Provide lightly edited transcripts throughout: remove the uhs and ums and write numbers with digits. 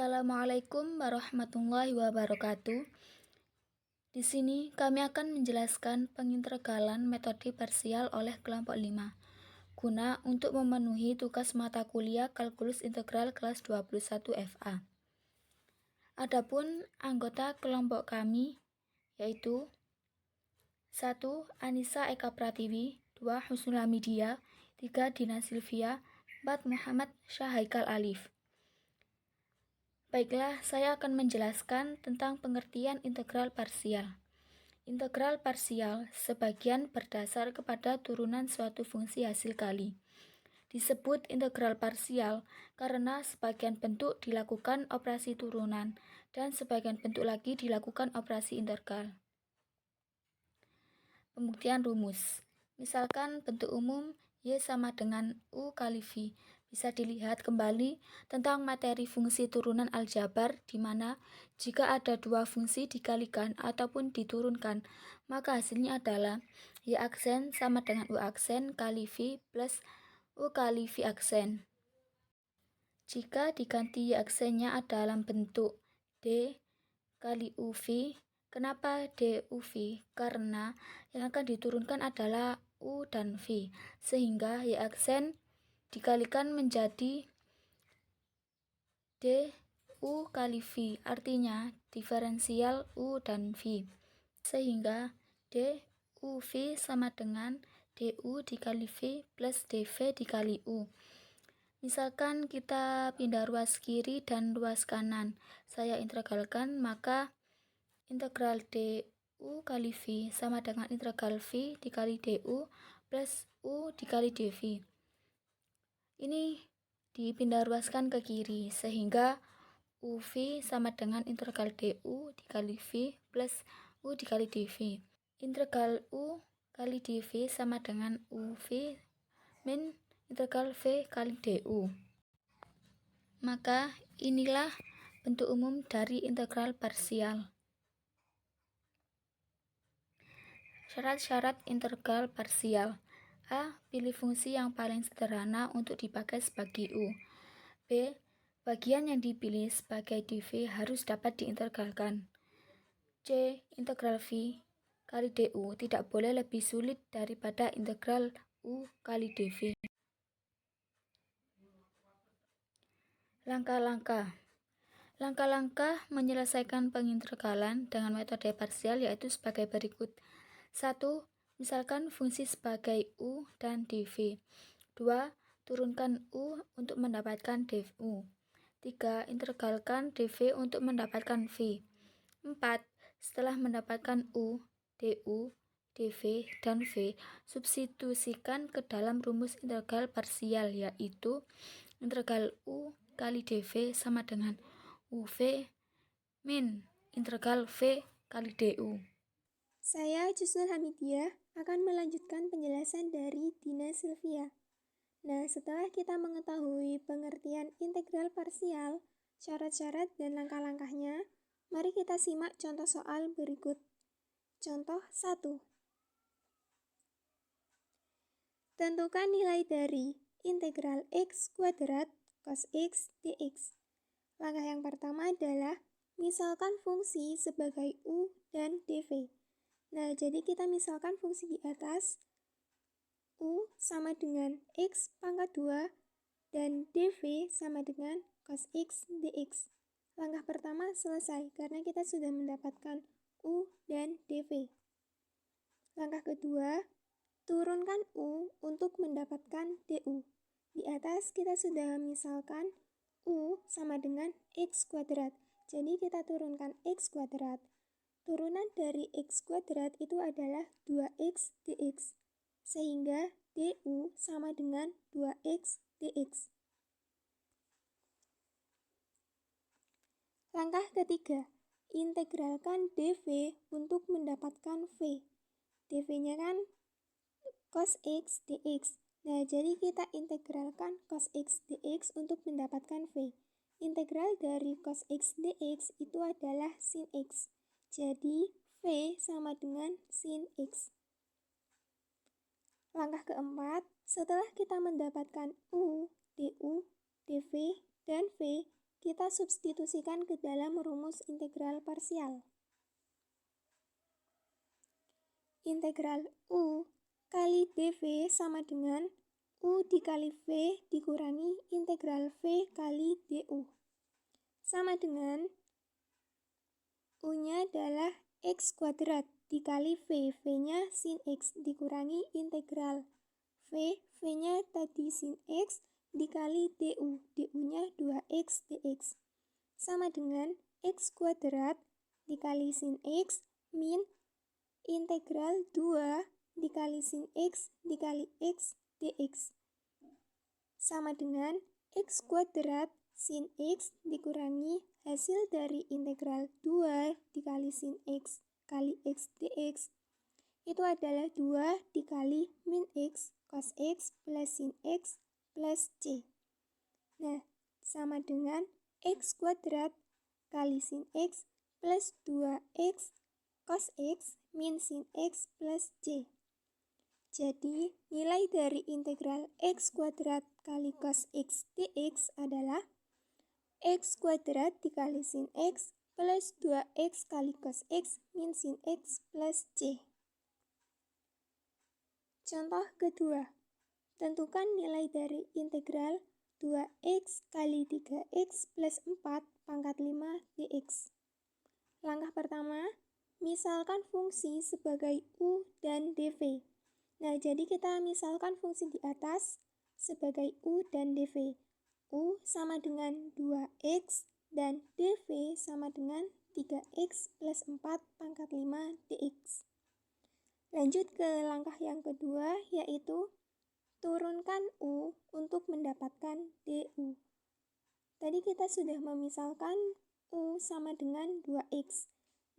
Assalamualaikum warahmatullahi wabarakatuh. Di sini kami akan menjelaskan pengintegralan metode parsial oleh kelompok 5 guna untuk memenuhi tugas mata kuliah kalkulus integral kelas 21 FA. Adapun anggota kelompok kami yaitu 1. Anissa Eka Pratiwi, 2. Husnul Hamidia, 3. Dina Silvia, 4. Muhammad Syahaikal Alif. Baiklah, saya akan menjelaskan tentang pengertian integral parsial. Integral parsial sebagian berdasar kepada turunan suatu fungsi hasil kali. Disebut integral parsial karena sebagian bentuk dilakukan operasi turunan dan sebagian bentuk lagi dilakukan operasi integral. Pembuktian rumus. Misalkan bentuk umum Y sama dengan U kali V. Bisa dilihat kembali tentang materi fungsi turunan aljabar di mana jika ada dua fungsi dikalikan ataupun diturunkan, maka hasilnya adalah Y aksen sama dengan U aksen kali V plus U kali V aksen. Jika diganti Y aksennya dalam bentuk D kali UV, kenapa DUV? Karena yang akan diturunkan adalah U dan V, sehingga Y aksen dikalikan menjadi DU kali V, artinya diferensial U dan V, sehingga DUV sama dengan DU dikali V plus DV dikali U. Misalkan kita pindah ruas kiri dan ruas kanan, saya integralkan, maka integral DU kali V sama dengan integral V dikali DU plus U dikali DV. Ini dipindah ruaskan ke kiri, sehingga UV sama dengan integral DU dikali V plus U dikali DV. Integral U kali DV sama dengan UV min integral V kali DU. Maka inilah bentuk umum dari integral parsial. Syarat-syarat integral parsial. A. Pilih fungsi yang paling sederhana untuk dipakai sebagai U. B. Bagian yang dipilih sebagai dV harus dapat diintegralkan. C. Integral V kali DU tidak boleh lebih sulit daripada integral U kali dV. Langkah-langkah. Langkah-langkah menyelesaikan pengintegralan dengan metode parsial yaitu sebagai berikut. 1. Misalkan fungsi sebagai U dan dV. 2. Turunkan U untuk mendapatkan dU. 3. Integralkan dV untuk mendapatkan V. 4. Setelah mendapatkan U, dU, dV, dan V, substitusikan ke dalam rumus integral parsial yaitu integral U kali dV sama dengan UV min integral V kali dU. Saya Husnul Hamidia akan melanjutkan penjelasan dari Dina Silvia. Nah, setelah kita mengetahui pengertian integral parsial, syarat-syarat dan langkah-langkahnya, mari kita simak contoh soal berikut. Contoh 1. Tentukan nilai dari integral x kuadrat cos x dx. Langkah yang pertama adalah misalkan fungsi sebagai U dan dV. Nah, jadi kita misalkan fungsi di atas U sama dengan X pangkat 2 dan dV sama dengan cos X dx. Langkah pertama selesai karena kita sudah mendapatkan U dan dV. Langkah kedua, turunkan U untuk mendapatkan dU. Di atas kita sudah misalkan U sama dengan X kuadrat. Jadi kita turunkan X kuadrat. Turunan dari X kuadrat itu adalah 2X dx, sehingga dU sama dengan 2X dx. Langkah ketiga, integralkan dV untuk mendapatkan V. dV-nya kan cos X dx. Nah, jadi kita integralkan cos X dx untuk mendapatkan V. Integral dari cos X dx itu adalah sin X. Jadi, V sama dengan sin X. Langkah keempat, setelah kita mendapatkan U, dU, dV, dan V, kita substitusikan ke dalam rumus integral parsial. Integral U kali dV sama dengan U dikali V dikurangi integral V kali du. Sama dengan U-nya adalah X kuadrat dikali V, V-nya sin X dikurangi integral V, V-nya tadi sin X dikali du, du-nya 2X dx. Sama dengan X kuadrat dikali sin X min integral 2 dikali sin X dikali X dx. Sama dengan X kuadrat sin X dikurangi hasil dari integral 2 dikali sin X kali X dx. Itu adalah 2 dikali min X cos X plus sin X plus C. Nah, sama dengan X kuadrat kali sin X plus 2X cos X min sin X plus C. Jadi, nilai dari integral X kuadrat kali cos X dx adalah X kuadrat dikali sin X plus 2X kali cos X min sin X plus C. Contoh kedua, tentukan nilai dari integral 2X kali 3X plus 4 pangkat 5 dx. Langkah pertama, misalkan fungsi sebagai U dan dV. Nah, jadi kita misalkan fungsi di atas sebagai U dan dV. U sama dengan 2X dan dV sama dengan 3X plus 4 pangkat 5 dx. Lanjut ke langkah yang kedua, yaitu turunkan U untuk mendapatkan du. Tadi kita sudah memisalkan U sama dengan 2X.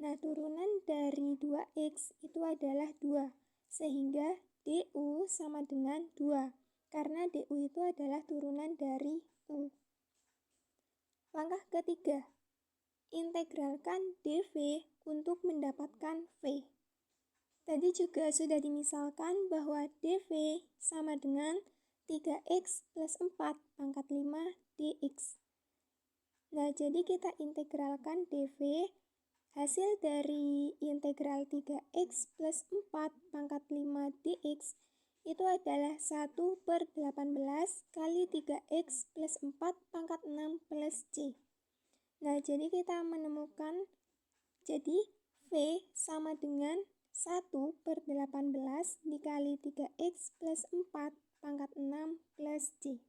Nah, turunan dari 2X itu adalah 2, sehingga du sama dengan 2, karena du itu adalah turunan dari U. Langkah ketiga, integralkan dV untuk mendapatkan V. Tadi juga sudah dimisalkan bahwa dV sama dengan 3X plus 4 pangkat 5 dx. Nah, jadi kita integralkan dV. Hasil dari integral 3X plus 4 pangkat 5 dx itu adalah 1/18 kali 3X plus 4 pangkat 6 plus C. Nah, jadi kita menemukan, jadi V sama dengan 1/18 dikali 3X plus 4 pangkat 6 plus C.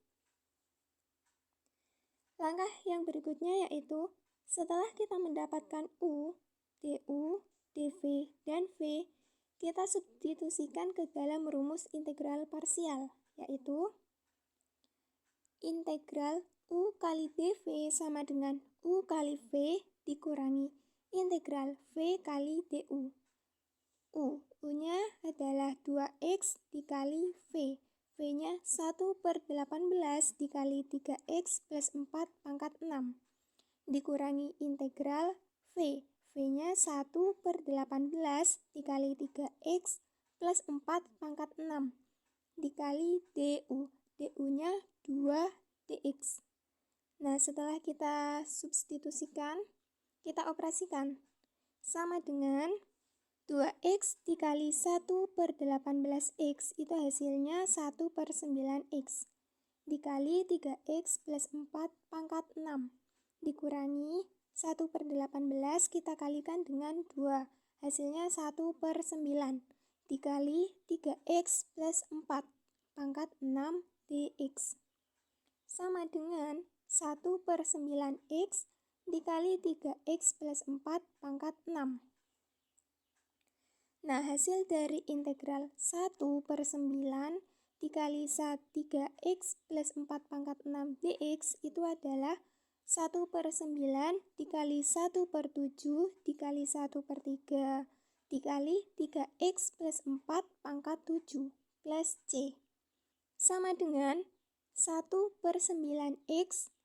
Langkah yang berikutnya yaitu setelah kita mendapatkan U, du, dV, dan V, kita substitusikan ke dalam rumus integral parsial, yaitu integral U kali dV sama dengan U kali V dikurangi integral V kali du. U-nya adalah 2X dikali V. V-nya 1/18 dikali 3X plus 4 pangkat 6. Dikurangi integral V. V-nya 1/18 dikali 3X plus 4 pangkat 6. Dikali du. Du-nya 2 dx. Nah, setelah kita substitusikan, kita operasikan. Sama dengan 2X dikali 1/18X itu hasilnya 1/9X. Dikali 3X plus 4 pangkat 6. Dikurangi 1/18 kita kalikan dengan 2. Hasilnya 1/9. Dikali 3X plus 4 pangkat 6 dx. Sama dengan 1/9X dikali 3X plus 4 pangkat 6. Nah, hasil dari integral 1/9 dikali 3X plus 4 pangkat 6 dx itu adalah 1/9 dikali 1/7 dikali 1/3 dikali 3X plus 4 pangkat 7 plus C. Sama dengan 1/9X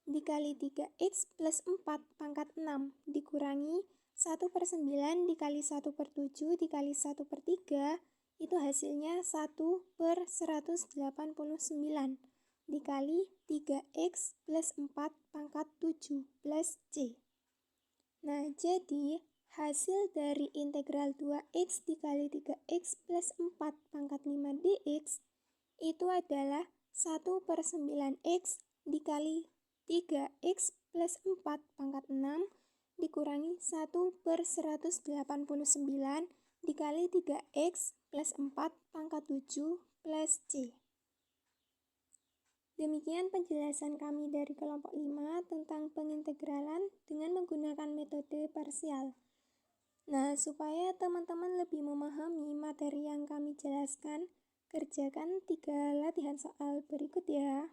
dikali 3X plus 4 pangkat 6 dikurangi 1/9 dikali 1/7 dikali 1/3 itu hasilnya 1/189. dikali 3x plus 4 pangkat 7 plus c. Nah, jadi hasil dari integral 2x dikali 3x plus 4 pangkat 5 dx itu adalah 1/9x dikali 3x plus 4 pangkat 6 dikurangi 1/189 dikali 3x plus 4 pangkat 7 plus c. Demikian penjelasan kami dari kelompok 5 tentang pengintegralan dengan menggunakan metode parsial. Nah, supaya teman-teman lebih memahami materi yang kami jelaskan, kerjakan 3 latihan soal berikut ya.